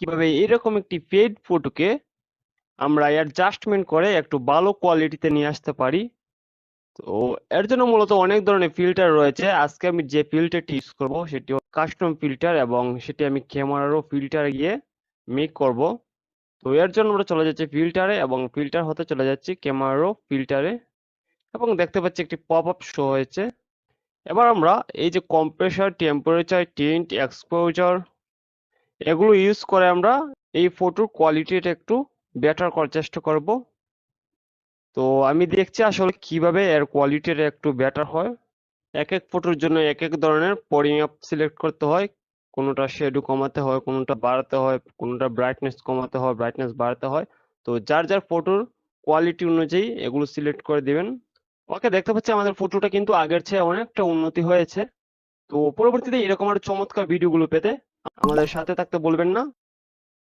কিভাবে এরকম একটি পেইড ফটোকে আমরা অ্যাডজাস্টমেন্ট করে একটু ভালো কোয়ালিটিতে নিয়ে আসতে পারি। তো এর জন্য মূলত অনেক ধরনের ফিল্টার রয়েছে। আজকে আমি যে ফিল্টারটি ইউজ করব সেটি কাস্টম ফিল্টার, এবং সেটি আমি ক্যামেরারও ফিল্টারে গিয়ে মেক করব। তো এর জন্য আমরা চলে যাচ্ছি ফিল্টারে, এবং ফিল্টার হতে চলে যাচ্ছি ক্যামেরারও ফিল্টারে, এবং দেখতে পাচ্ছি একটি পপ আপ শো হয়েছে। এবার আমরা এই যে কম্প্রেসার, টেম্পারেচার, টিন্ট, এক্সপোজার, এগুলো ইউজ করে আমরা এই ফটোর কোয়ালিটিটা একটু বেটার করার চেষ্টা করব। তো আমি দেখছি আসলে কিভাবে এর কোয়ালিটিটা একটু বেটার হয়। এক এক ফটোর জন্য এক এক ধরনের পরিমাপ সিলেক্ট করতে হয়। কোনোটা শ্যাডো কমাতে হয়, কোনোটা বাড়াতে হয়, কোনোটা ব্রাইটনেস কমাতে হয়, ব্রাইটনেস বাড়াতে হয়। তো যার যার ফটোর কোয়ালিটি অনুযায়ী এগুলো সিলেক্ট করে দিবেন। ওকে, দেখতে পাচ্ছি আমাদের ফটোটা কিন্তু আগের চেয়ে অনেকটা উন্নতি হয়েছে। তো পরবর্তীতে এরকম আরো চমৎকার ভিডিওগুলো পেতে আমাদের সাথে থাকতে বলবেন না।